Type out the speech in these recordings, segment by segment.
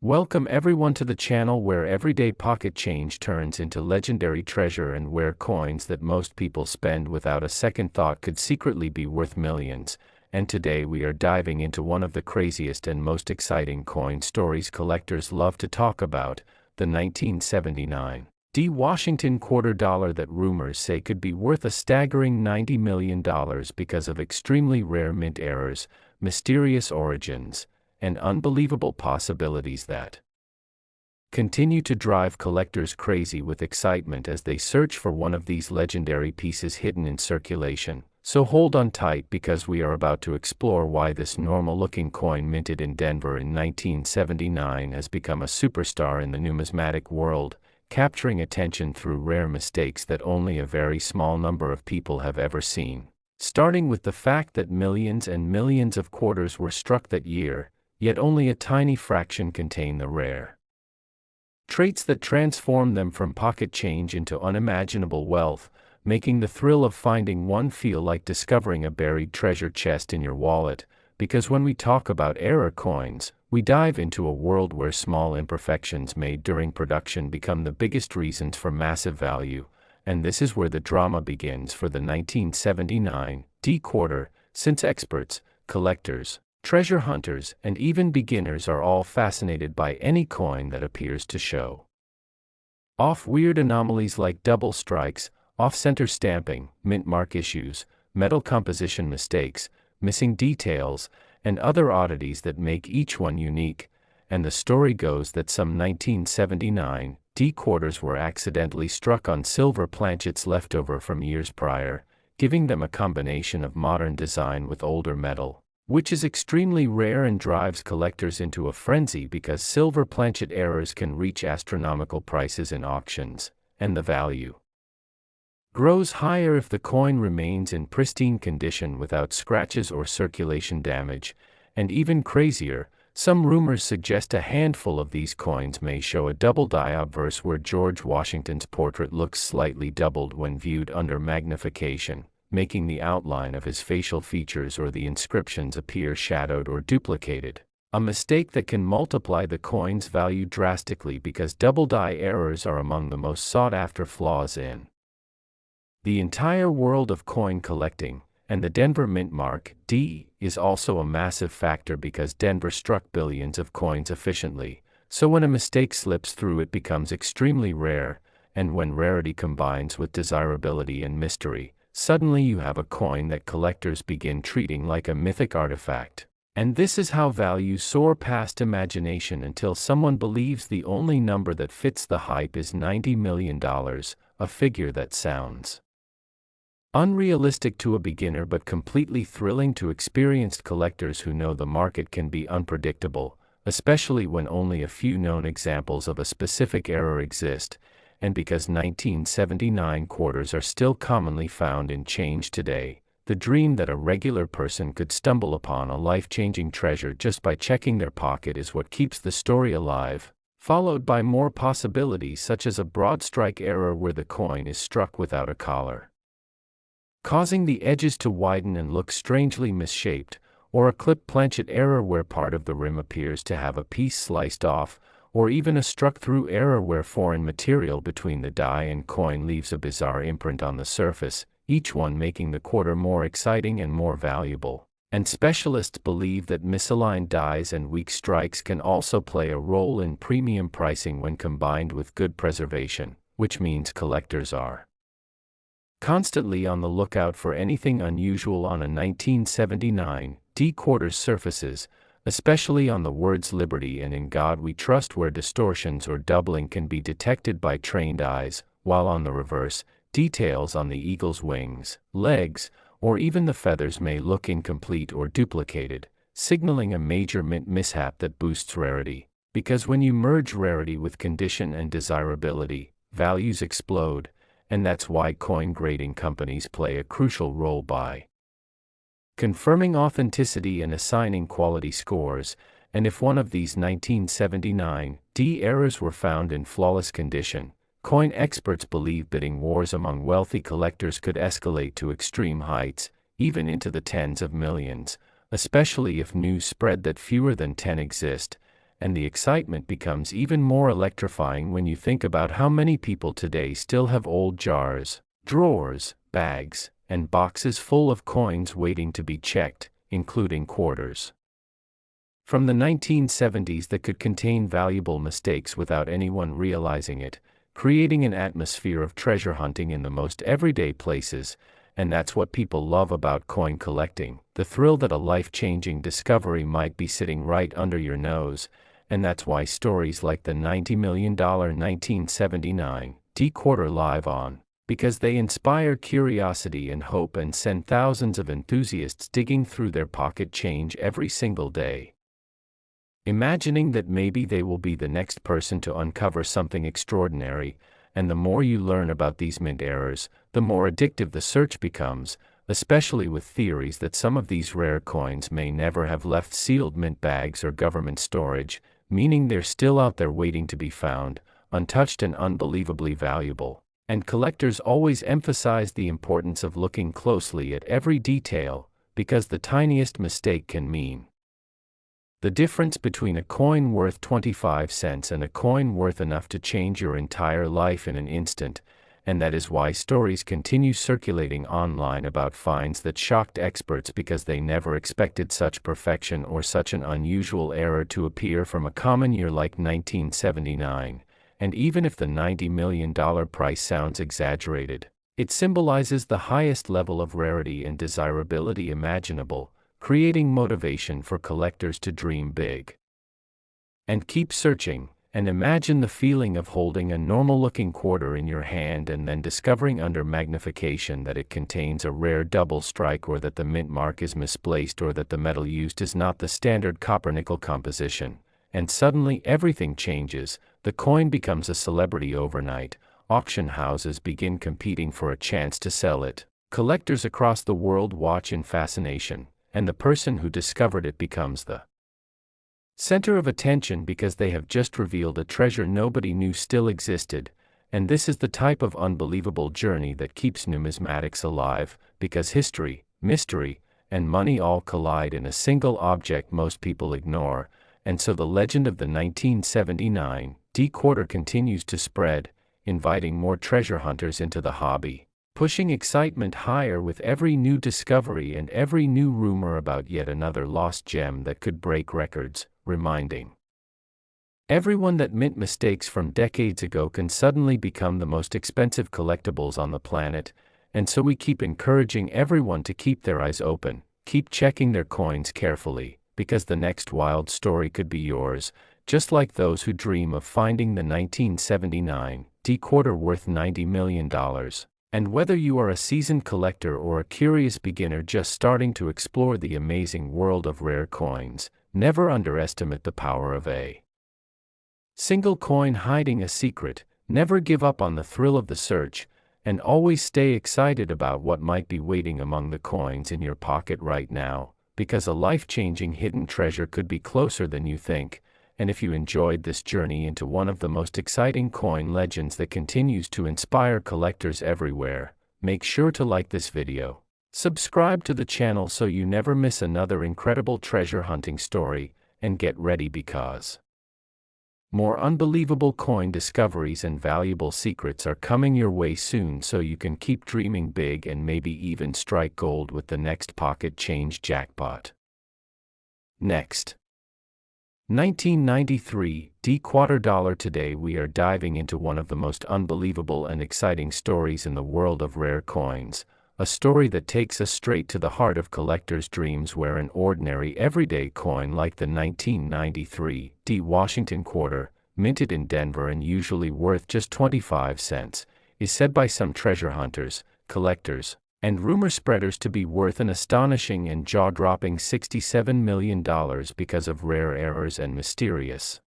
Welcome everyone to the channel where everyday pocket change turns into legendary treasure and where coins that most people spend without a second thought could secretly be worth millions. And today we are diving into one of the craziest and most exciting coin stories collectors love to talk about, the 1979 Washington quarter dollar that rumors say could be worth a staggering $90 million because of extremely rare mint errors, mysterious origins, and unbelievable possibilities that continue to drive collectors crazy with excitement as they search for one of these legendary pieces hidden in circulation. So hold on tight because we are about to explore why this normal-looking coin minted in Denver in 1979 has become a superstar in the numismatic world, capturing attention through rare mistakes that only a very small number of people have ever seen. Starting with the fact that millions and millions of quarters were struck that year, yet only a tiny fraction contain the rare traits that transform them from pocket change into unimaginable wealth, making the thrill of finding one feel like discovering a buried treasure chest in your wallet. Because when we talk about error coins, we dive into a world where small imperfections made during production become the biggest reasons for massive value, and this is where the drama begins for the 1979 quarter, since experts, collectors, treasure hunters, and even beginners are all fascinated by any coin that appears to show off weird anomalies like double strikes, off-center stamping, mint mark issues, metal composition mistakes, missing details, and other oddities that make each one unique. And the story goes that some 1979 quarters were accidentally struck on silver planchets left over from years prior, giving them a combination of modern design with older metal, which is extremely rare and drives collectors into a frenzy because silver planchet errors can reach astronomical prices in auctions, and the value grows higher if the coin remains in pristine condition without scratches or circulation damage. And even crazier, some rumors suggest a handful of these coins may show a double die obverse where George Washington's portrait looks slightly doubled when viewed under magnification, making the outline of his facial features or the inscriptions appear shadowed or duplicated, a mistake that can multiply the coin's value drastically because double die errors are among the most sought-after flaws in the entire world of coin collecting. And the Denver Mint Mark D is also a massive factor because Denver struck billions of coins efficiently, so when a mistake slips through it becomes extremely rare, and when rarity combines with desirability and mystery, suddenly you have a coin that collectors begin treating like a mythic artifact. And this is how values soar past imagination until someone believes the only number that fits the hype is $90 million, a figure that sounds unrealistic to a beginner but completely thrilling to experienced collectors who know the market can be unpredictable, especially when only a few known examples of a specific error exist. And because 1979 quarters are still commonly found in change today, the dream that a regular person could stumble upon a life-changing treasure just by checking their pocket is what keeps the story alive, followed by more possibilities such as a broad strike error where the coin is struck without a collar, causing the edges to widen and look strangely misshaped, or a clip planchet error where part of the rim appears to have a piece sliced off, or even a struck-through error where foreign material between the die and coin leaves a bizarre imprint on the surface, each one making the quarter more exciting and more valuable. And specialists believe that misaligned dies and weak strikes can also play a role in premium pricing when combined with good preservation, which means collectors are constantly on the lookout for anything unusual on a 1979 quarter's surfaces, especially on the words Liberty and In God We Trust where distortions or doubling can be detected by trained eyes, while on the reverse, details on the eagle's wings, legs, or even the feathers may look incomplete or duplicated, signaling a major mint mishap that boosts rarity. Because when you merge rarity with condition and desirability, values explode, and that's why coin grading companies play a crucial role by confirming authenticity and assigning quality scores. And if one of these 1979 errors were found in flawless condition, coin experts believe bidding wars among wealthy collectors could escalate to extreme heights, even into the tens of millions, especially if news spread that fewer than 10 exist, and the excitement becomes even more electrifying when you think about how many people today still have old jars, drawers, bags, and boxes full of coins waiting to be checked, including quarters from the 1970s that could contain valuable mistakes without anyone realizing it, creating an atmosphere of treasure hunting in the most everyday places. And that's what people love about coin collecting, the thrill that a life-changing discovery might be sitting right under your nose. And that's why stories like the $90 million 1979 D-quarter live on, because they inspire curiosity and hope and send thousands of enthusiasts digging through their pocket change every single day, imagining that maybe they will be the next person to uncover something extraordinary. And the more you learn about these mint errors, the more addictive the search becomes, especially with theories that some of these rare coins may never have left sealed mint bags or government storage, meaning they're still out there waiting to be found, untouched and unbelievably valuable. And collectors always emphasize the importance of looking closely at every detail, because the tiniest mistake can mean the difference between a coin worth 25 cents and a coin worth enough to change your entire life in an instant. And that is why stories continue circulating online about finds that shocked experts because they never expected such perfection or such an unusual error to appear from a common year like 1979. And even if the $90 million price sounds exaggerated, it symbolizes the highest level of rarity and desirability imaginable, creating motivation for collectors to dream big and keep searching. And imagine the feeling of holding a normal-looking quarter in your hand and then discovering under magnification that it contains a rare double strike, or that the mint mark is misplaced, or that the metal used is not the standard copper-nickel composition. And suddenly everything changes. The coin becomes a celebrity overnight. Auction houses begin competing for a chance to sell it. Collectors across the world watch in fascination, and the person who discovered it becomes the center of attention because they have just revealed a treasure nobody knew still existed. And this is the type of unbelievable journey that keeps numismatics alive, because history, mystery, and money all collide in a single object most people ignore. And so the legend of the 1979 D-quarter continues to spread, inviting more treasure hunters into the hobby, pushing excitement higher with every new discovery and every new rumor about yet another lost gem that could break records, reminding everyone that mint mistakes from decades ago can suddenly become the most expensive collectibles on the planet. And so we keep encouraging everyone to keep their eyes open, keep checking their coins carefully, because the next wild story could be yours, just like those who dream of finding the 1979 D-quarter worth $90 million. And whether you are a seasoned collector or a curious beginner just starting to explore the amazing world of rare coins, never underestimate the power of a single coin hiding a secret. Never give up on the thrill of the search, and always stay excited about what might be waiting among the coins in your pocket right now, because a life-changing hidden treasure could be closer than you think. And if you enjoyed this journey into one of the most exciting coin legends that continues to inspire collectors everywhere, make sure to like this video, subscribe to the channel so you never miss another incredible treasure hunting story, and get ready because more unbelievable coin discoveries and valuable secrets are coming your way soon, so you can keep dreaming big and maybe even strike gold with the next pocket change jackpot. Next, 1993 D-quarter dollar. Today we are diving into one of the most unbelievable and exciting stories in the world of rare coins, a story that takes us straight to the heart of collectors' dreams, where an ordinary everyday coin like the 1993 D Washington quarter, minted in Denver and usually worth just 25 cents, is said by some treasure hunters, collectors, and rumor spreaders to be worth an astonishing and jaw-dropping $67 million because of rare errors and mysterious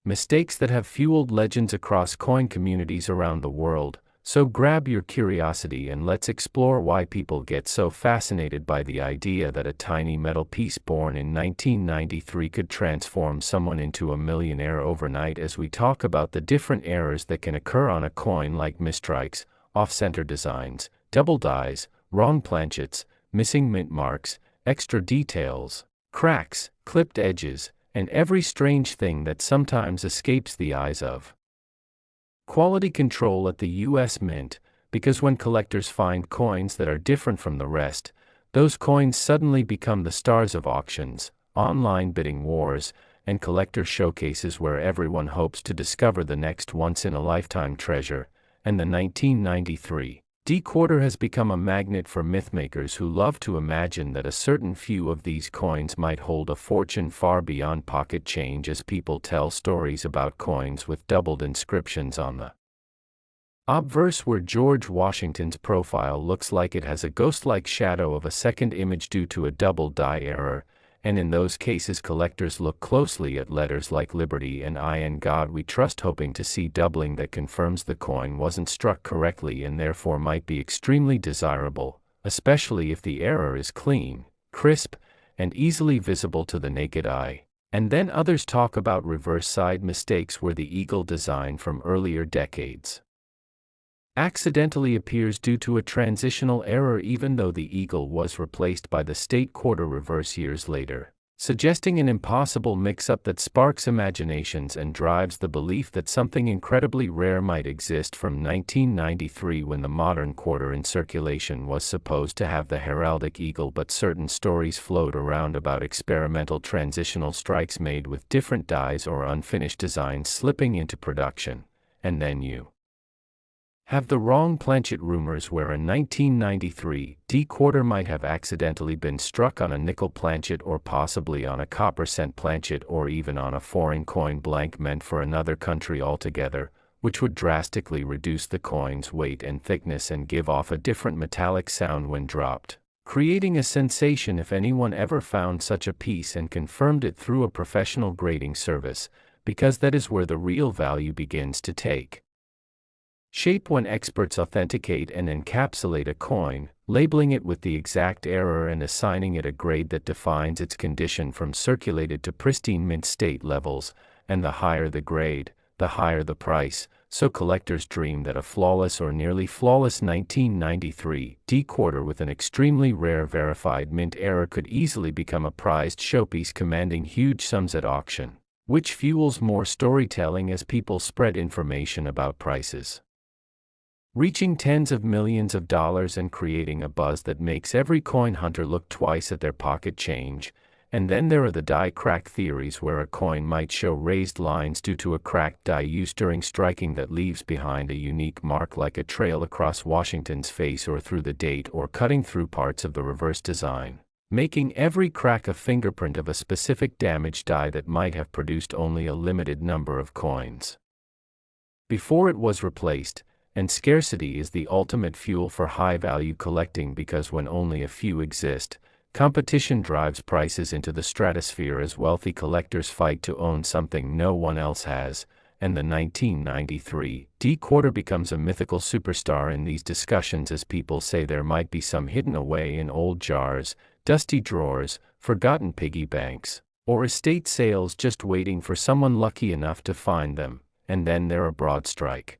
mistakes that have fueled legends across coin communities around the world. So grab your curiosity and let's explore why people get so fascinated by the idea that a tiny metal piece born in 1993 could transform someone into a millionaire overnight, as we talk about the different errors that can occur on a coin, like mistrikes, off-center designs, double dies, wrong planchets, missing mint marks, extra details, cracks, clipped edges, and every strange thing that sometimes escapes the eyes of quality control at the U.S. Mint, because when collectors find coins that are different from the rest, those coins suddenly become the stars of auctions, online bidding wars, and collector showcases where everyone hopes to discover the next once-in-a-lifetime treasure, and the 1993 D-quarter has become a magnet for mythmakers who love to imagine that a certain few of these coins might hold a fortune far beyond pocket change, as people tell stories about coins with doubled inscriptions on the obverse where George Washington's profile looks like it has a ghost-like shadow of a second image due to a double die error, and in those cases collectors look closely at letters like Liberty and I and God We Trust, hoping to see doubling that confirms the coin wasn't struck correctly and therefore might be extremely desirable, especially if the error is clean, crisp, and easily visible to the naked eye. And then others talk about reverse side mistakes where the eagle design from earlier decades accidentally appears due to a transitional error even though the eagle was replaced by the state quarter reverse years later, suggesting an impossible mix-up that sparks imaginations and drives the belief that something incredibly rare might exist. From 1993, when the modern quarter in circulation was supposed to have the heraldic eagle, but certain stories float around about experimental transitional strikes made with different dies or unfinished designs slipping into production, and then you have the wrong planchet rumors where a 1993 D-quarter might have accidentally been struck on a nickel planchet or possibly on a copper cent planchet or even on a foreign coin blank meant for another country altogether, which would drastically reduce the coin's weight and thickness and give off a different metallic sound when dropped, creating a sensation if anyone ever found such a piece and confirmed it through a professional grading service, because that is where the real value begins to take shape when experts authenticate and encapsulate a coin, labeling it with the exact error and assigning it a grade that defines its condition from circulated to pristine mint state levels, and the higher the grade, the higher the price. So collectors dream that a flawless or nearly flawless 1993 D-quarter with an extremely rare verified mint error could easily become a prized showpiece commanding huge sums at auction, which fuels more storytelling as people spread information about prices reaching tens of millions of dollars and creating a buzz that makes every coin hunter look twice at their pocket change. And then there are the die crack theories where a coin might show raised lines due to a cracked die used during striking that leaves behind a unique mark like a trail across Washington's face or through the date or cutting through parts of the reverse design, making every crack a fingerprint of a specific damaged die that might have produced only a limited number of coins before it was replaced. And scarcity is the ultimate fuel for high-value collecting, because when only a few exist, competition drives prices into the stratosphere as wealthy collectors fight to own something no one else has, and the 1993 D-quarter becomes a mythical superstar in these discussions as people say there might be some hidden away in old jars, dusty drawers, forgotten piggy banks, or estate sales just waiting for someone lucky enough to find them. And then there are broad strike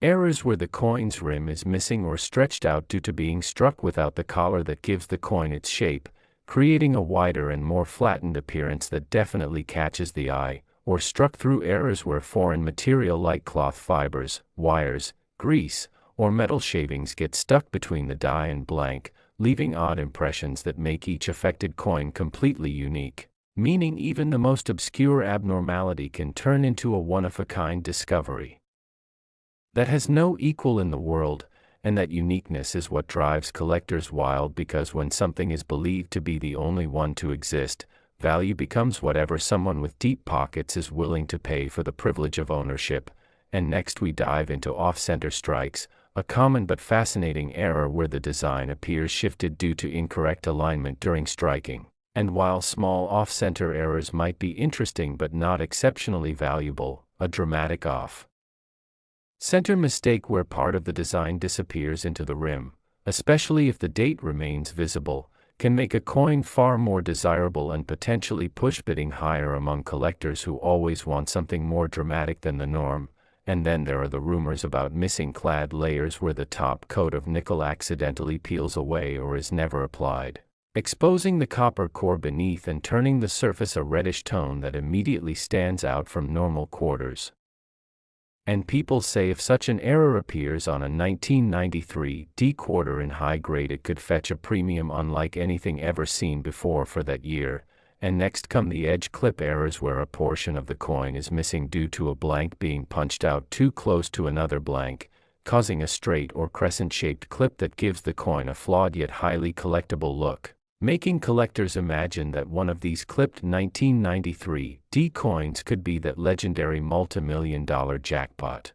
errors where the coin's rim is missing or stretched out due to being struck without the collar that gives the coin its shape, creating a wider and more flattened appearance that definitely catches the eye, or struck through errors where foreign material like cloth fibers, wires, grease, or metal shavings get stuck between the die and blank, leaving odd impressions that make each affected coin completely unique, meaning even the most obscure abnormality can turn into a one-of-a-kind discovery that has no equal in the world. And that uniqueness is what drives collectors wild, because when something is believed to be the only one to exist, value becomes whatever someone with deep pockets is willing to pay for the privilege of ownership. And next we dive into off-center strikes, a common but fascinating error where the design appears shifted due to incorrect alignment during striking. And while small off-center errors might be interesting but not exceptionally valuable, a dramatic off-center mistake where part of the design disappears into the rim, especially if the date remains visible, can make a coin far more desirable and potentially push bidding higher among collectors who always want something more dramatic than the norm. And then there are the rumors about missing clad layers where the top coat of nickel accidentally peels away or is never applied, exposing the copper core beneath and turning the surface a reddish tone that immediately stands out from normal quarters. And people say if such an error appears on a 1993 D quarter in high grade, it could fetch a premium unlike anything ever seen before for that year. And next come the edge clip errors, where a portion of the coin is missing due to a blank being punched out too close to another blank, causing a straight or crescent-shaped clip that gives the coin a flawed yet highly collectible look, making collectors imagine that one of these clipped 1993 D coins could be that legendary multi-million-dollar jackpot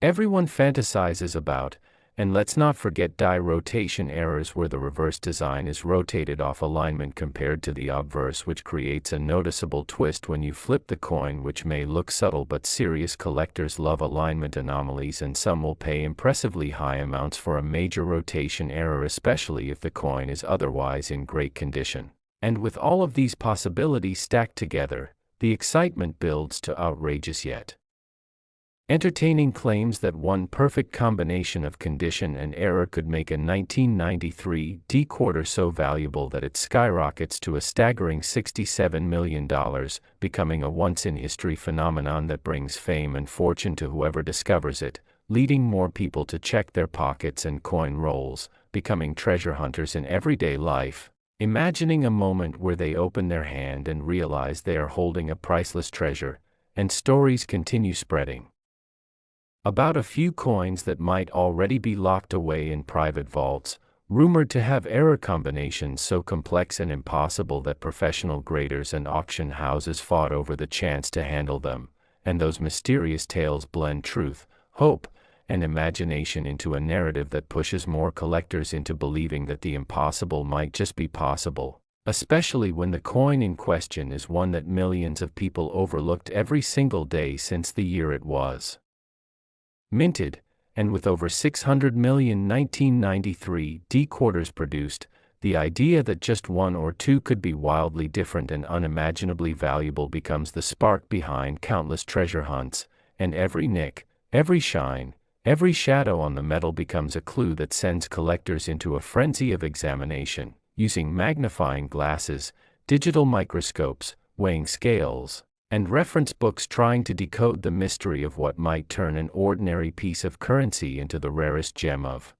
everyone fantasizes about. And let's not forget die rotation errors, where the reverse design is rotated off alignment compared to the obverse, which creates a noticeable twist when you flip the coin, which may look subtle, but serious collectors love alignment anomalies, and some will pay impressively high amounts for a major rotation error, especially if the coin is otherwise in great condition. And with all of these possibilities stacked together, the excitement builds to outrageous yet entertaining claims that one perfect combination of condition and error could make a 1993 D quarter so valuable that it skyrockets to a staggering $67 million, becoming a once-in-history phenomenon that brings fame and fortune to whoever discovers it, leading more people to check their pockets and coin rolls, becoming treasure hunters in everyday life, imagining a moment where they open their hand and realize they are holding a priceless treasure, and stories continue spreading about a few coins that might already be locked away in private vaults, rumored to have error combinations so complex and impossible that professional graders and auction houses fought over the chance to handle them. And those mysterious tales blend truth, hope, and imagination into a narrative that pushes more collectors into believing that the impossible might just be possible, especially when the coin in question is one that millions of people overlooked every single day since the year it was minted. And with over 600 million 1993 D quarters produced, the idea that just one or two could be wildly different and unimaginably valuable becomes the spark behind countless treasure hunts, and every nick, every shine, every shadow on the metal becomes a clue that sends collectors into a frenzy of examination, using magnifying glasses, digital microscopes, weighing scales, and reference books, trying to decode the mystery of what might turn an ordinary piece of currency into the rarest gem of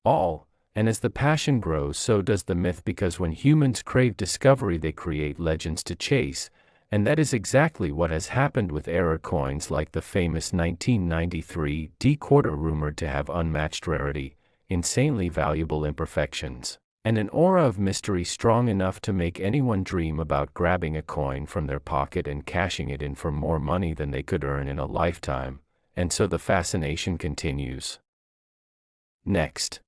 all. And as the passion grows, so does the myth, because when humans crave discovery, they create legends to chase, and that is exactly what has happened with error coins like the famous 1993 D quarter, rumored to have unmatched rarity, insanely valuable imperfections, and an aura of mystery strong enough to make anyone dream about grabbing a coin from their pocket and cashing it in for more money than they could earn in a lifetime. And so the fascination continues. Next,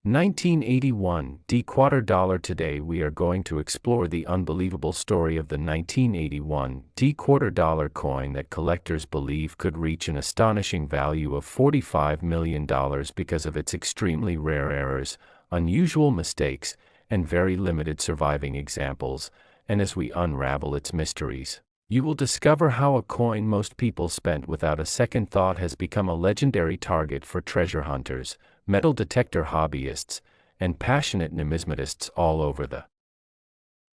1981 D quarter dollar. Today we are going to explore the unbelievable story of the 1981 D quarter dollar coin that collectors believe could reach an astonishing value of $45 million because of its extremely rare errors, unusual mistakes, and very limited surviving examples. And as we unravel its mysteries, you will discover how a coin most people spent without a second thought has become a legendary target for treasure hunters, metal detector hobbyists, and passionate numismatists all over the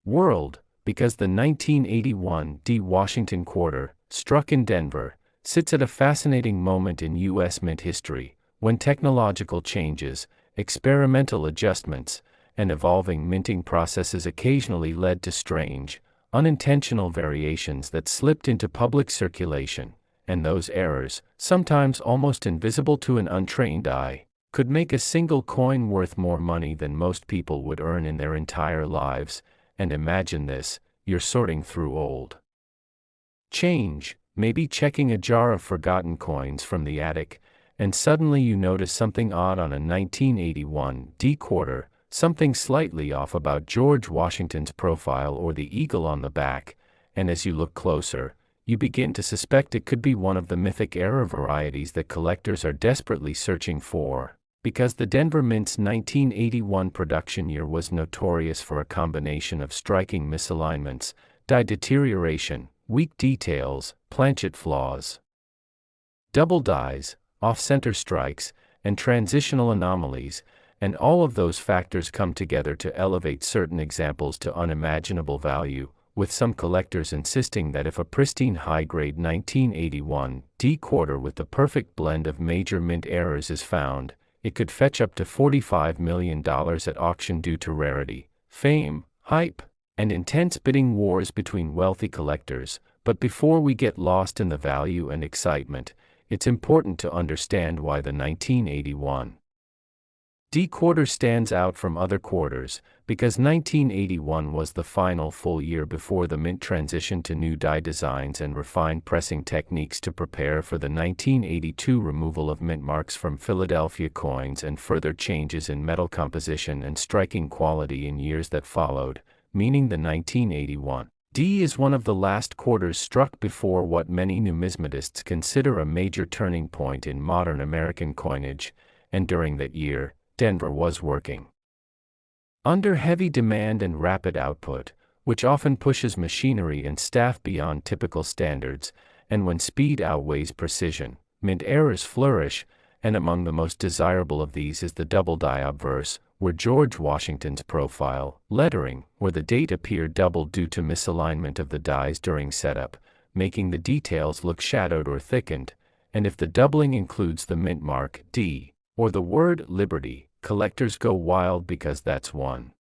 world, because the 1981 D Washington quarter, struck in Denver, sits at a fascinating moment in U.S. mint history, when technological changes, experimental adjustments, and evolving minting processes occasionally led to strange, unintentional variations that slipped into public circulation, and those errors, sometimes almost invisible to an untrained eye, could make a single coin worth more money than most people would earn in their entire lives. And imagine this: you're sorting through old change, maybe checking a jar of forgotten coins from the attic, and suddenly you notice something odd on a 1981 D quarter, something slightly off about George Washington's profile or the eagle on the back, and as you look closer, you begin to suspect it could be one of the mythic error varieties that collectors are desperately searching for, because the Denver Mint's 1981 production year was notorious for a combination of striking misalignments, die deterioration, weak details, planchet flaws, double dies, off-center strikes, and transitional anomalies. and all of those factors come together to elevate certain examples to unimaginable value, with some collectors insisting that if a pristine high-grade 1981 D quarter with the perfect blend of major mint errors is found, it could fetch up to $45 million at auction due to rarity, fame, hype, and intense bidding wars between wealthy collectors. But before we get lost in the value and excitement, it's important to understand why the 1981 D quarter stands out from other quarters, because 1981 was the final full year before the mint transitioned to new die designs and refined pressing techniques to prepare for the 1982 removal of mint marks from Philadelphia coins and further changes in metal composition and striking quality in years that followed, meaning the 1981 D is one of the last quarters struck before what many numismatists consider a major turning point in modern American coinage, and during that year, Denver was working under heavy demand and rapid output, which often pushes machinery and staff beyond typical standards, and when speed outweighs precision, mint errors flourish, and among the most desirable of these is the double die obverse, where George Washington's profile, lettering, where the date appeared doubled due to misalignment of the dies during setup, making the details look shadowed or thickened, and if the doubling includes the mint mark D, or the word Liberty, collectors go wild because that's one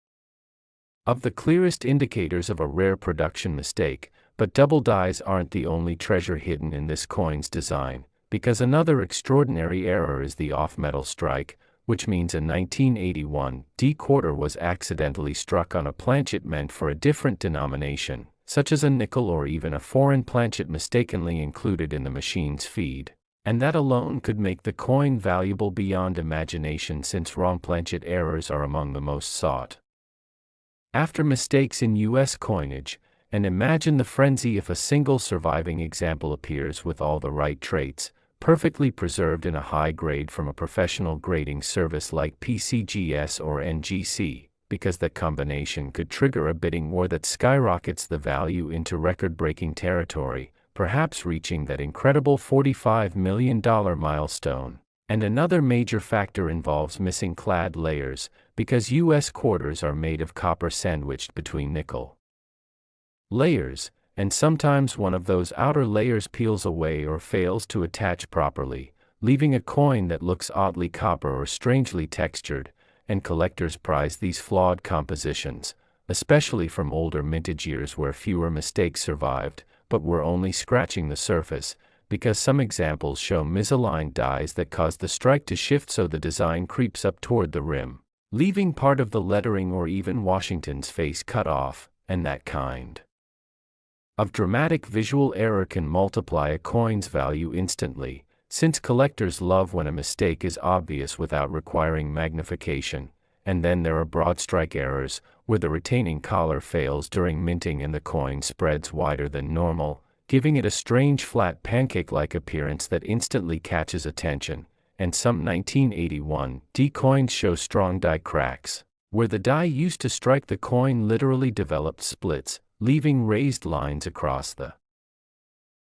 of the clearest indicators of a rare production mistake. But double dies aren't the only treasure hidden in this coin's design, because another extraordinary error is the off-metal strike, which means a 1981 D quarter was accidentally struck on a planchet meant for a different denomination, such as a nickel or even a foreign planchet mistakenly included in the machine's feed. And that alone could make the coin valuable beyond imagination, since wrong planchet errors are among the most sought after mistakes in U.S. coinage, and imagine the frenzy if a single surviving example appears with all the right traits, perfectly preserved in a high grade from a professional grading service like PCGS or NGC, because that combination could trigger a bidding war that skyrockets the value into record-breaking territory, perhaps reaching that incredible $45 million milestone. And another major factor involves missing clad layers, because U.S. quarters are made of copper sandwiched between nickel layers, and sometimes one of those outer layers peels away or fails to attach properly, leaving a coin that looks oddly copper or strangely textured, and collectors prize these flawed compositions, especially from older mintage years where fewer mistakes survived, but we're only scratching the surface, because some examples show misaligned dies that cause the strike to shift so the design creeps up toward the rim, leaving part of the lettering or even Washington's face cut off, and that kind of dramatic visual error can multiply a coin's value instantly, since collectors love when a mistake is obvious without requiring magnification. And then there are broad strike errors, where the retaining collar fails during minting and the coin spreads wider than normal, giving it a strange flat pancake-like appearance that instantly catches attention. And some 1981 D coins show strong die cracks, where the die used to strike the coin literally developed splits, leaving raised lines across the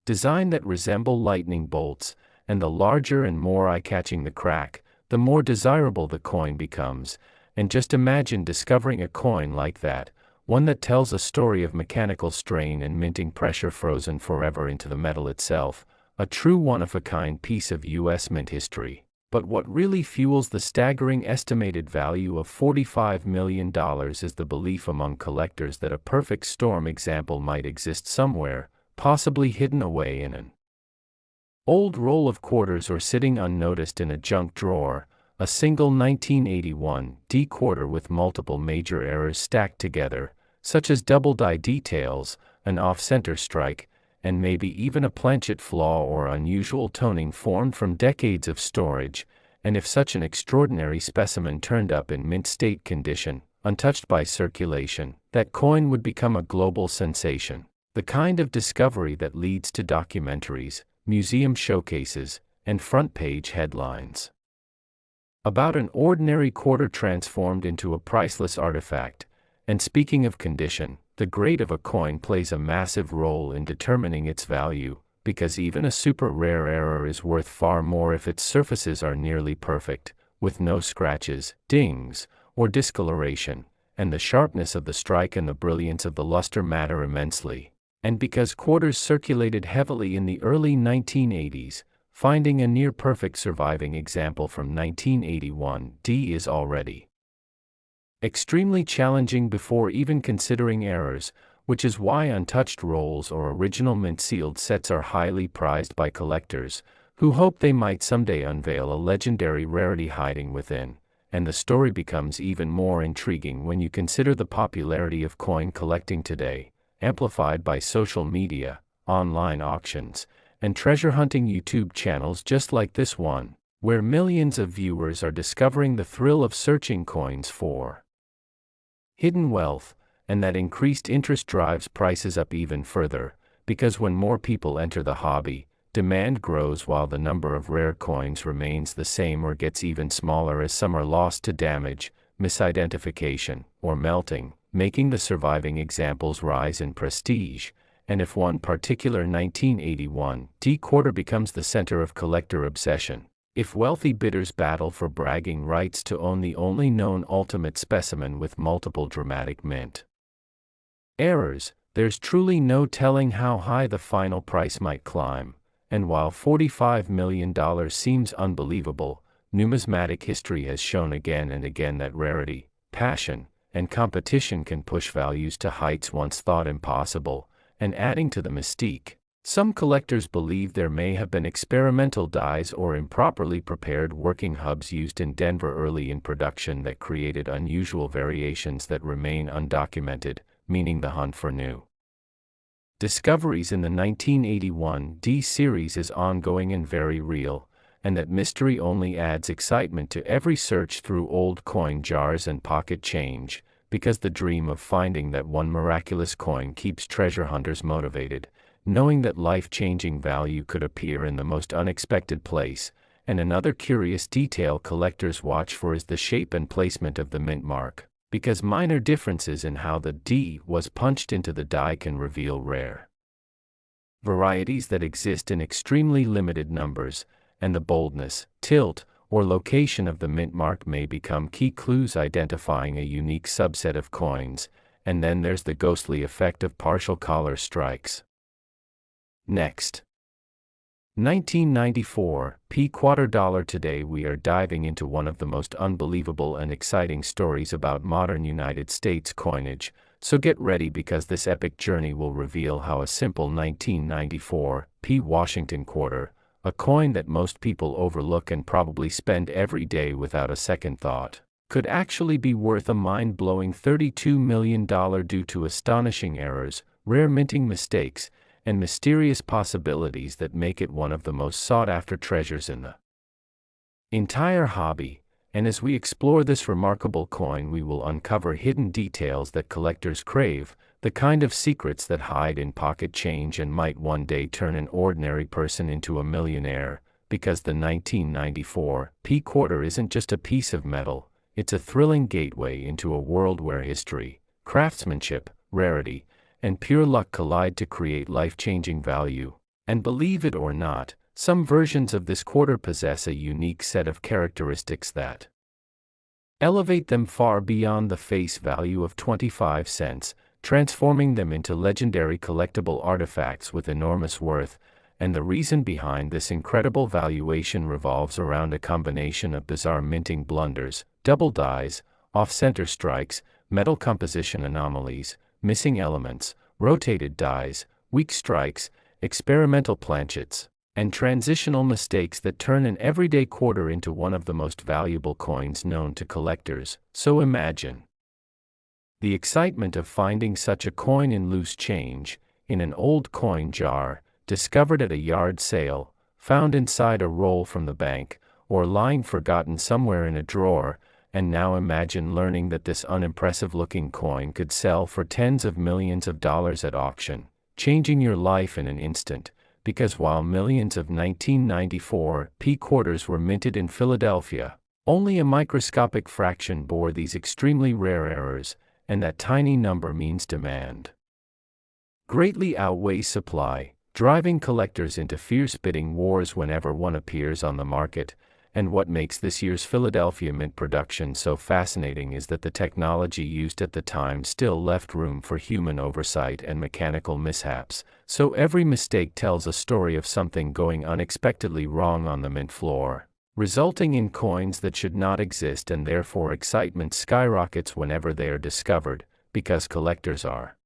design that resemble lightning bolts, and the larger and more eye-catching the crack, the more desirable the coin becomes. And just imagine discovering a coin like that, one that tells a story of mechanical strain and minting pressure frozen forever into the metal itself, a true one-of-a-kind piece of U.S. mint history. But what really fuels the staggering estimated value of $45 million is the belief among collectors that a perfect storm example might exist somewhere, possibly hidden away in an old roll of quarters or sitting unnoticed in a junk drawer. A single 1981 D quarter with multiple major errors stacked together, such as double die details, an off-center strike, and maybe even a planchet flaw or unusual toning formed from decades of storage, and if such an extraordinary specimen turned up in mint state condition, untouched by circulation, that coin would become a global sensation, the kind of discovery that leads to documentaries, museum showcases, and front-page headlines about an ordinary quarter transformed into a priceless artifact. And speaking of condition, the grade of a coin plays a massive role in determining its value, because even a super rare error is worth far more if its surfaces are nearly perfect, with no scratches, dings, or discoloration, and the sharpness of the strike and the brilliance of the luster matter immensely. And because quarters circulated heavily in the early 1980s, finding a near-perfect surviving example from 1981 D is already extremely challenging before even considering errors, which is why untouched rolls or original mint-sealed sets are highly prized by collectors, who hope they might someday unveil a legendary rarity hiding within. And the story becomes even more intriguing when you consider the popularity of coin collecting today, amplified by social media, online auctions, and treasure hunting YouTube channels just like this one, where millions of viewers are discovering the thrill of searching coins for hidden wealth, and that increased interest drives prices up even further, because when more people enter the hobby, demand grows while the number of rare coins remains the same or gets even smaller as some are lost to damage, misidentification, or melting, making the surviving examples rise in prestige. And if one particular 1981 D quarter becomes the center of collector obsession, if wealthy bidders battle for bragging rights to own the only known ultimate specimen with multiple dramatic mint errors, there's truly no telling how high the final price might climb. And while $45 million seems unbelievable, numismatic history has shown again and again that rarity, passion, and competition can push values to heights once thought impossible. And adding to the mystique, some collectors believe there may have been experimental dies or improperly prepared working hubs used in Denver early in production that created unusual variations that remain undocumented, meaning the hunt for new discoveries in the 1981 D series is ongoing and very real, and that mystery only adds excitement to every search through old coin jars and pocket change, because the dream of finding that one miraculous coin keeps treasure hunters motivated, knowing that life-changing value could appear in the most unexpected place. And another curious detail collectors watch for is the shape and placement of the mint mark, because minor differences in how the D was punched into the die can reveal rare varieties that exist in extremely limited numbers, and the boldness, tilt, or location of the mint mark may become key clues identifying a unique subset of coins. And then there's the ghostly effect of partial collar strikes. Next, 1994 P quarter dollar. Today we are diving into one of the most unbelievable and exciting stories about modern United States coinage, so get ready because this epic journey will reveal how a simple 1994 P Washington quarter, a coin that most people overlook and probably spend every day without a second thought, could actually be worth a mind-blowing $32 million due to astonishing errors, rare minting mistakes, and mysterious possibilities that make it one of the most sought-after treasures in the entire hobby. And as we explore this remarkable coin, we will uncover hidden details that collectors crave, the kind of secrets that hide in pocket change and might one day turn an ordinary person into a millionaire, because the 1994 P quarter isn't just a piece of metal, it's a thrilling gateway into a world where history, craftsmanship, rarity, and pure luck collide to create life-changing value. And believe it or not, some versions of this quarter possess a unique set of characteristics that elevate them far beyond the face value of 25 cents, transforming them into legendary collectible artifacts with enormous worth. And the reason behind this incredible valuation revolves around a combination of bizarre minting blunders, double dies, off-center strikes, metal composition anomalies, missing elements, rotated dies, weak strikes, experimental planchets, and transitional mistakes that turn an everyday quarter into one of the most valuable coins known to collectors. So imagine the excitement of finding such a coin in loose change, in an old coin jar, discovered at a yard sale, found inside a roll from the bank, or lying forgotten somewhere in a drawer. And now imagine learning that this unimpressive-looking coin could sell for tens of millions of dollars at auction, changing your life in an instant. Because while millions of 1994 P quarters were minted in Philadelphia, only a microscopic fraction bore these extremely rare errors, and that tiny number means demand greatly outweighs supply, driving collectors into fierce bidding wars whenever one appears on the market. And what makes this year's Philadelphia Mint production so fascinating is that the technology used at the time still left room for human oversight and mechanical mishaps, so every mistake tells a story of something going unexpectedly wrong on the mint floor, resulting in coins that should not exist, and therefore excitement skyrockets whenever they are discovered, because collectors are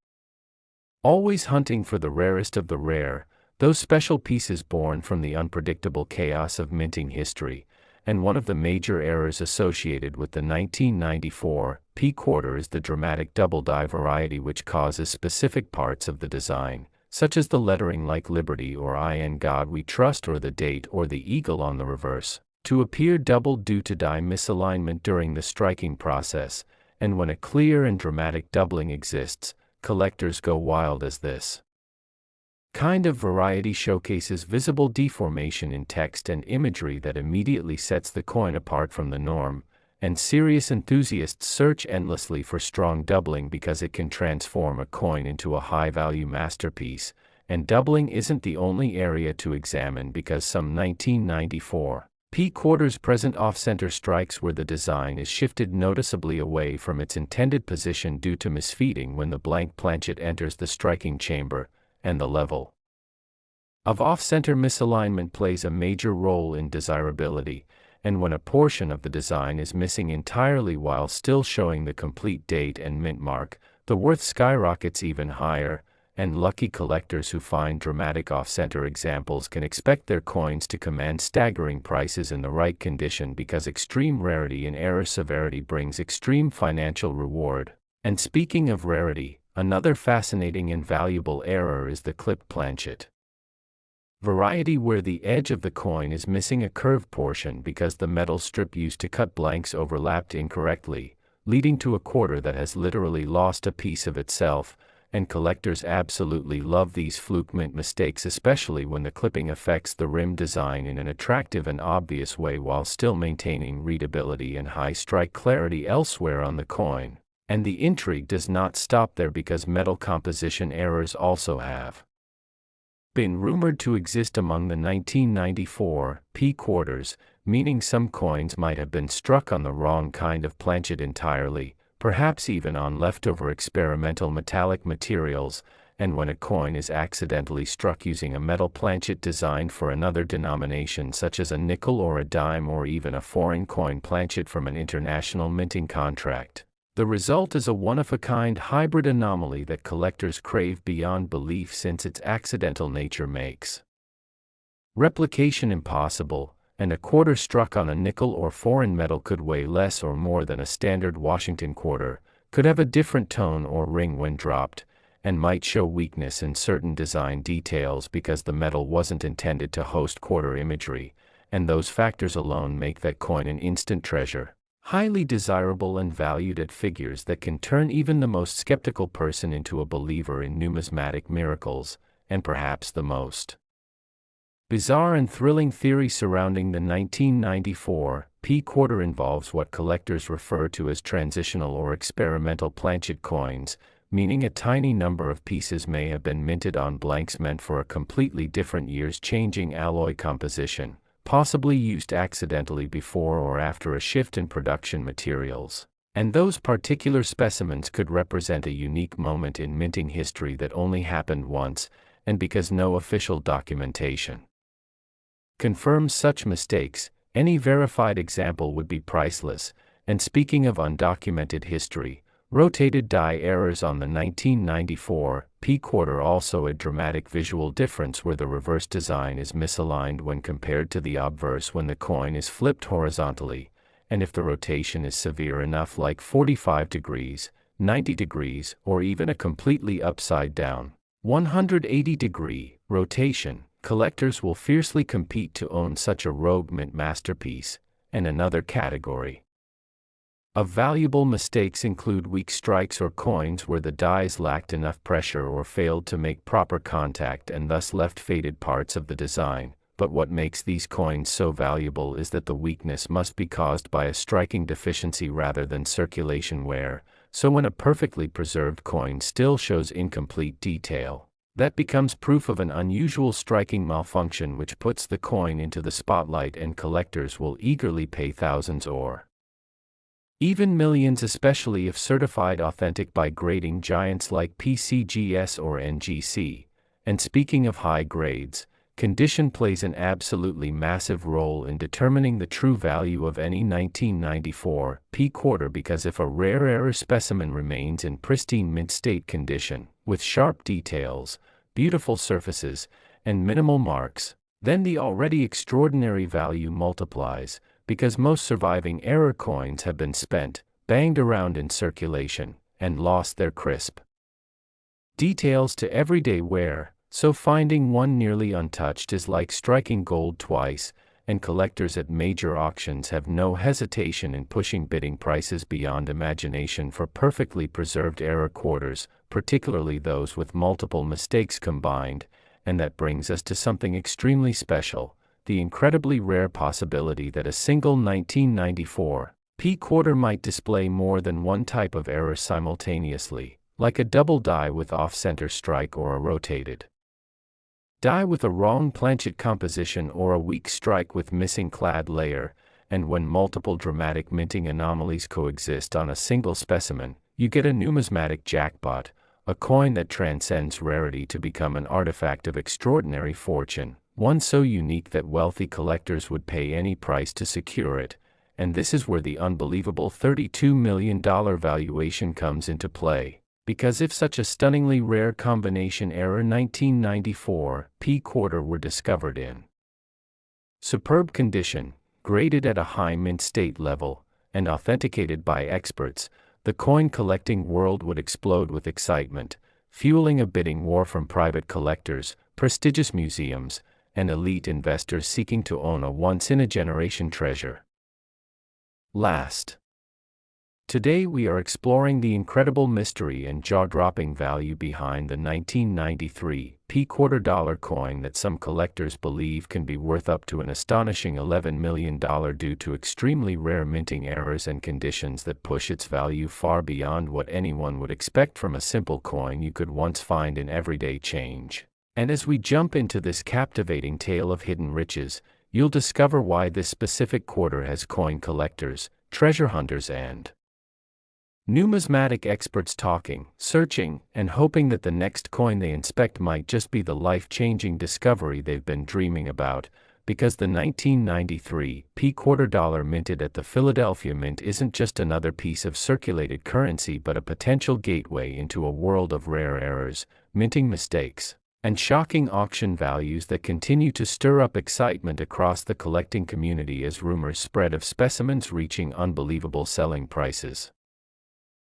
always hunting for the rarest of the rare, those special pieces born from the unpredictable chaos of minting history. And one of the major errors associated with the 1994 P quarter is the dramatic double-die variety, which causes specific parts of the design, such as the lettering like Liberty or In God We Trust or the date or the eagle on the reverse, to appear double due to die misalignment during the striking process. And when a clear and dramatic doubling exists, collectors go wild, as this kind of variety showcases visible deformation in text and imagery that immediately sets the coin apart from the norm, and serious enthusiasts search endlessly for strong doubling because it can transform a coin into a high-value masterpiece. And doubling isn't the only area to examine, because some 1994 P quarters present off-center strikes where the design is shifted noticeably away from its intended position due to misfeeding when the blank planchet enters the striking chamber, and the level of off-center misalignment plays a major role in desirability. And when a portion of the design is missing entirely while still showing the complete date and mint mark, the worth skyrockets even higher, and lucky collectors who find dramatic off-center examples can expect their coins to command staggering prices in the right condition, because extreme rarity and error severity brings extreme financial reward. And speaking of rarity, another fascinating and valuable error is the clipped planchet variety, where the edge of the coin is missing a curved portion because the metal strip used to cut blanks overlapped incorrectly, leading to a quarter that has literally lost a piece of itself. And collectors absolutely love these fluke mint mistakes, especially when the clipping affects the rim design in an attractive and obvious way while still maintaining readability and high strike clarity elsewhere on the coin. And the intrigue does not stop there, because metal composition errors also have been rumored to exist among the 1994 P quarters, meaning some coins might have been struck on the wrong kind of planchet entirely, perhaps even on leftover experimental metallic materials. And when a coin is accidentally struck using a metal planchet designed for another denomination, such as a nickel or a dime or even a foreign coin planchet from an international minting contract, the result is a one-of-a-kind hybrid anomaly that collectors crave beyond belief, since its accidental nature makes replication impossible. And a quarter struck on a nickel or foreign metal could weigh less or more than a standard Washington quarter, could have a different tone or ring when dropped, and might show weakness in certain design details because the metal wasn't intended to host quarter imagery. And those factors alone make that coin an instant treasure, highly desirable and valued at figures that can turn even the most skeptical person into a believer in numismatic miracles. And perhaps the most bizarre and thrilling theory surrounding the 1994 P quarter involves what collectors refer to as transitional or experimental planchet coins, meaning a tiny number of pieces may have been minted on blanks meant for a completely different year's changing alloy composition, possibly used accidentally before or after a shift in production materials. And those particular specimens could represent a unique moment in minting history that only happened once, and because no official documentation confirms such mistakes, any verified example would be priceless. And speaking of undocumented history, rotated die errors on the 1994 P quarter also a dramatic visual difference, where the reverse design is misaligned when compared to the obverse when the coin is flipped horizontally, and if the rotation is severe enough, like 45 degrees, 90 degrees, or even a completely upside down 180-degree rotation, collectors will fiercely compete to own such a rogue mint masterpiece. And another category of valuable mistakes include weak strikes or coins where the dies lacked enough pressure or failed to make proper contact and thus left faded parts of the design. But what makes these coins so valuable is that the weakness must be caused by a striking deficiency rather than circulation wear, so when a perfectly preserved coin still shows incomplete detail, That becomes proof of an unusual striking malfunction which puts the coin into the spotlight, and collectors will eagerly pay thousands or even millions, especially if certified authentic by grading giants like PCGS or NGC. And speaking of high grades, condition plays an absolutely massive role in determining the true value of any 1994 P quarter, because if a rare error specimen remains in pristine mint state condition, with sharp details, beautiful surfaces, and minimal marks, then the already extraordinary value multiplies, because most surviving error coins have been spent, banged around in circulation, and lost their crisp details to everyday wear. So finding one nearly untouched is like striking gold twice, and collectors at major auctions have no hesitation in pushing bidding prices beyond imagination for perfectly preserved error quarters, particularly those with multiple mistakes combined. And that brings us to something extremely special: the incredibly rare possibility that a single 1994 P quarter might display more than one type of error simultaneously, like a double die with off-center strike or a rotated die with a wrong planchet composition or a weak strike with missing clad layer. And when multiple dramatic minting anomalies coexist on a single specimen, you get a numismatic jackpot, a coin that transcends rarity to become an artifact of extraordinary fortune, one so unique that wealthy collectors would pay any price to secure it. And this is where the unbelievable $32 million valuation comes into play. Because if such a stunningly rare combination error 1994 P quarter were discovered in superb condition, graded at a high mint state level, and authenticated by experts, the coin collecting world would explode with excitement, fueling a bidding war from private collectors, prestigious museums, and elite investors seeking to own a once-in-a-generation treasure. Today we are exploring the incredible mystery and jaw-dropping value behind the 1993 P quarter dollar coin that some collectors believe can be worth up to an astonishing $11 million due to extremely rare minting errors and conditions that push its value far beyond what anyone would expect from a simple coin you could once find in everyday change. And as we jump into this captivating tale of hidden riches, you'll discover why this specific quarter has coin collectors, treasure hunters, and numismatic experts talking, searching, and hoping that the next coin they inspect might just be the life-changing discovery they've been dreaming about. Because the 1993 P quarter dollar minted at the Philadelphia Mint isn't just another piece of circulated currency but a potential gateway into a world of rare errors, minting mistakes, and shocking auction values that continue to stir up excitement across the collecting community as rumors spread of specimens reaching unbelievable selling prices.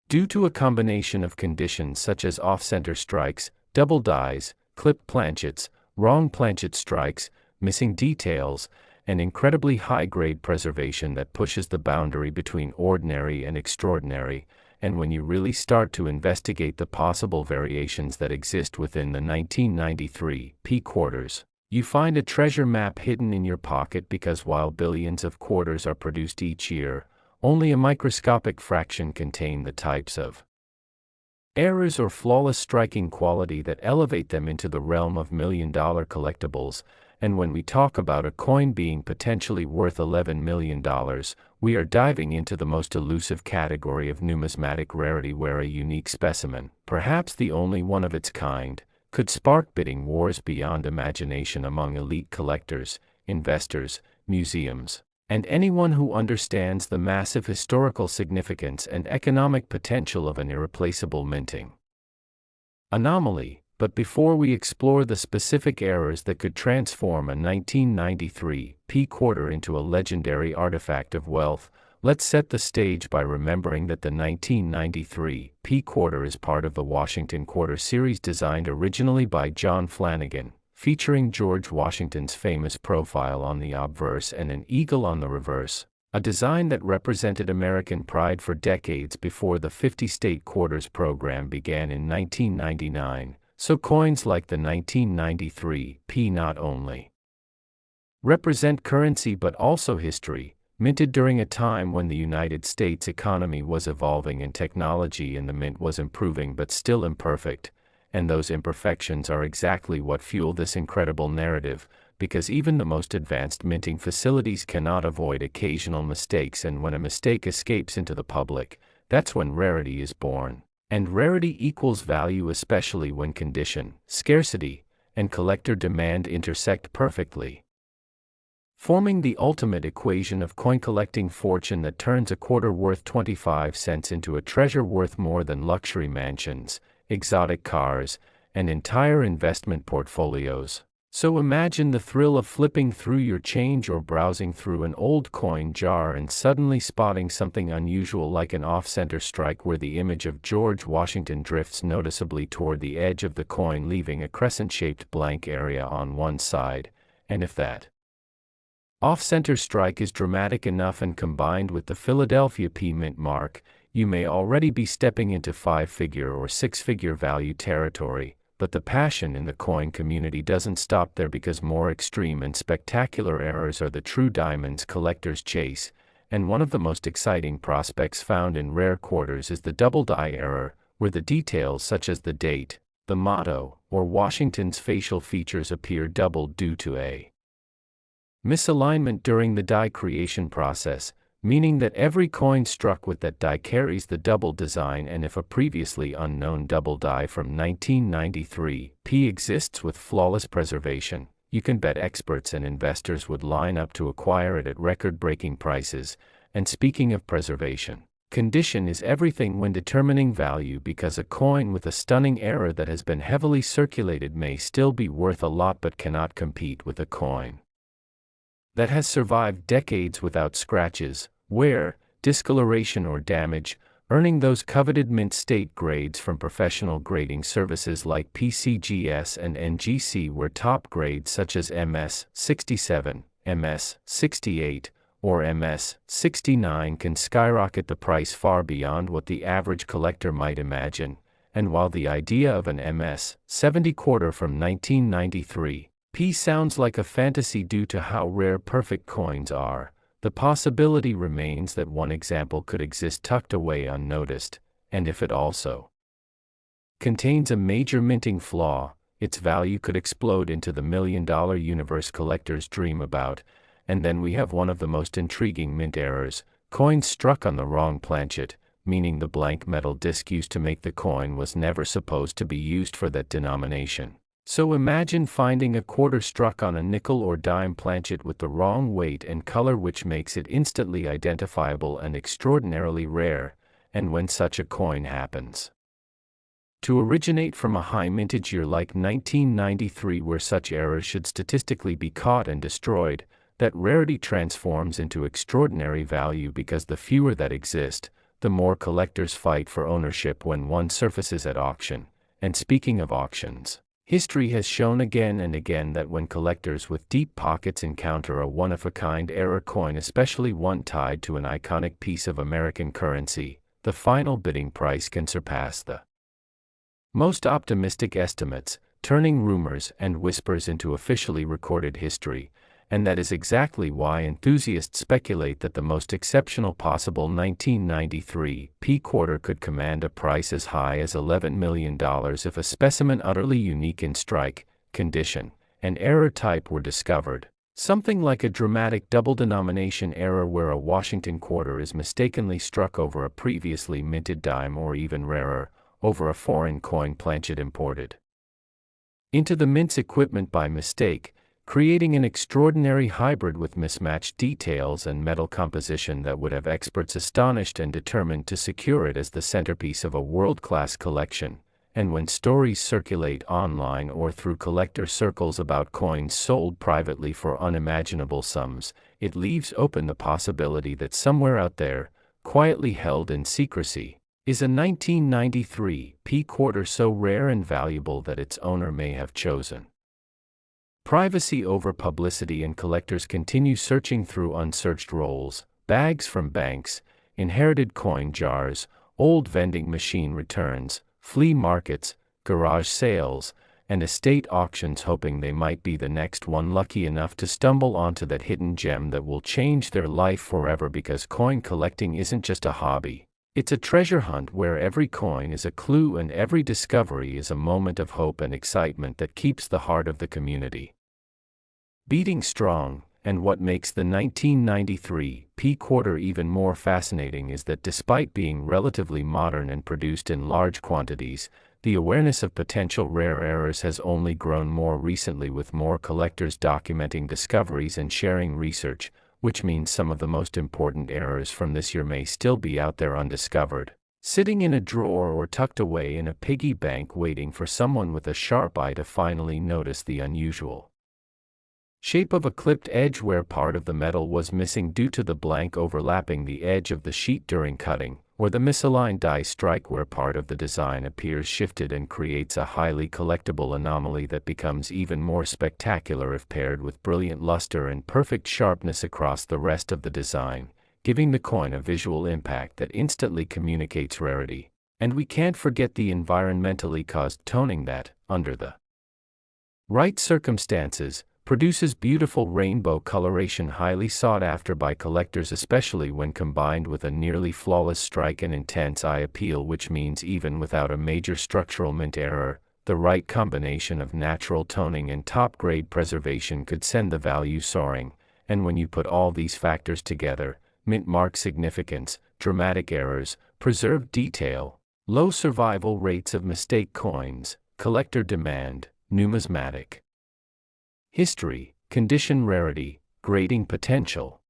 Due to a combination of conditions such as off-center strikes, double dies, clipped planchets, wrong planchet strikes, missing details, and incredibly high-grade preservation that pushes the boundary between ordinary and extraordinary. And when you really start to investigate the possible variations that exist within the 1993 P quarters, you find a treasure map hidden in your pocket, because while billions of quarters are produced each year, only a microscopic fraction contain the types of errors or flawless striking quality that elevate them into the realm of million-dollar collectibles. And when we talk about a coin being potentially worth $11 million, we are diving into the most elusive category of numismatic rarity, where a unique specimen, perhaps the only one of its kind, could spark bidding wars beyond imagination among elite collectors, investors, museums, and anyone who understands the massive historical significance and economic potential of an irreplaceable minting anomaly. But before we explore the specific errors that could transform a 1993 P quarter into a legendary artifact of wealth, let's set the stage by remembering that the 1993 P quarter is part of the Washington Quarter series, designed originally by John Flanagan, featuring George Washington's famous profile on the obverse and an eagle on the reverse, a design that represented American pride for decades before the 50-state quarters program began in 1999. So coins like the 1993 P not only represent currency but also history, minted during a time when the United States economy was evolving and technology in the mint was improving but still imperfect. and those imperfections are exactly what fuel this incredible narrative, because even the most advanced minting facilities cannot avoid occasional mistakes, and when a mistake escapes into the public, that's when rarity is born. And rarity equals value, especially when condition, scarcity, and collector demand intersect perfectly, forming the ultimate equation of coin-collecting fortune that turns a quarter worth 25 cents into a treasure worth more than luxury mansions, exotic cars, and entire investment portfolios. So imagine the thrill of flipping through your change or browsing through an old coin jar and suddenly spotting something unusual like an off-center strike where the image of George Washington drifts noticeably toward the edge of the coin, leaving a crescent-shaped blank area on one side. And if that off-center strike is dramatic enough and combined with the Philadelphia P mint mark, you may already be stepping into 5-figure or 6-figure value territory. But the passion in the coin community doesn't stop there, because more extreme and spectacular errors are the true diamonds collectors chase, and one of the most exciting prospects found in rare quarters is the double die error, where the details such as the date, the motto, or Washington's facial features appear doubled due to a misalignment during the die creation process, meaning that every coin struck with that die carries the double design, and if a previously unknown double die from 1993 P exists with flawless preservation, you can bet experts and investors would line up to acquire it at record-breaking prices. And speaking of preservation, condition is everything when determining value, because a coin with a stunning error that has been heavily circulated may still be worth a lot but cannot compete with a coin that has survived decades without scratches, wear, discoloration, or damage, earning those coveted mint state grades from professional grading services like PCGS and NGC, where top grades such as MS 67, MS 68, or MS 69 can skyrocket the price far beyond what the average collector might imagine. And while the idea of an MS 70 quarter from 1993 P sounds like a fantasy due to how rare perfect coins are, the possibility remains that one example could exist tucked away unnoticed, and if it also contains a major minting flaw, its value could explode into the million-dollar universe collectors dream about. And then we have one of the most intriguing mint errors: coins struck on the wrong planchet, meaning the blank metal disc used to make the coin was never supposed to be used for that denomination. So imagine finding a quarter struck on a nickel or dime planchet with the wrong weight and color, which makes it instantly identifiable and extraordinarily rare. And when such a coin happens to originate from a high mintage year like 1993, where such errors should statistically be caught and destroyed, that rarity transforms into extraordinary value, because the fewer that exist, the more collectors fight for ownership when one surfaces at auction. And speaking of auctions, history has shown again and again that when collectors with deep pockets encounter a one-of-a-kind error coin, especially one tied to an iconic piece of American currency, the final bidding price can surpass the most optimistic estimates, turning rumors and whispers into officially recorded history. And that is exactly why enthusiasts speculate that the most exceptional possible 1993 P quarter could command a price as high as $11 million if a specimen utterly unique in strike, condition, and error type were discovered. Something like a dramatic double denomination error where a Washington quarter is mistakenly struck over a previously minted dime, or even rarer, over a foreign coin planchet imported into the mint's equipment by mistake, creating an extraordinary hybrid with mismatched details and metal composition that would have experts astonished and determined to secure it as the centerpiece of a world-class collection. And when stories circulate online or through collector circles about coins sold privately for unimaginable sums, it leaves open the possibility that somewhere out there, quietly held in secrecy, is a 1993 P quarter so rare and valuable that its owner may have chosen privacy over publicity. And collectors continue searching through unsearched rolls, bags from banks, inherited coin jars, old vending machine returns, flea markets, garage sales, and estate auctions, hoping they might be the next one lucky enough to stumble onto that hidden gem that will change their life forever. Because coin collecting isn't just a hobby, It's a treasure hunt where every coin is a clue and every discovery is a moment of hope and excitement that keeps the heart of the community beating strong. And what makes the 1993 P quarter even more fascinating is that despite being relatively modern and produced in large quantities, the awareness of potential rare errors has only grown more recently, with more collectors documenting discoveries and sharing research, which means some of the most important errors from this year may still be out there undiscovered, sitting in a drawer or tucked away in a piggy bank waiting for someone with a sharp eye to finally notice the unusual shape of a clipped edge where part of the metal was missing due to the blank overlapping the edge of the sheet during cutting, or the misaligned die strike where part of the design appears shifted and creates a highly collectible anomaly that becomes even more spectacular if paired with brilliant luster and perfect sharpness across the rest of the design, giving the coin a visual impact that instantly communicates rarity. And we can't forget the environmentally caused toning that, under the right circumstances, produces beautiful rainbow coloration highly sought after by collectors, especially when combined with a nearly flawless strike and intense eye appeal, which means even without a major structural mint error, the right combination of natural toning and top-grade preservation could send the value soaring. And when you put all these factors together, mint mark significance, dramatic errors, preserved detail, low survival rates of mistake coins, collector demand, numismatic history, condition rarity, grading potential,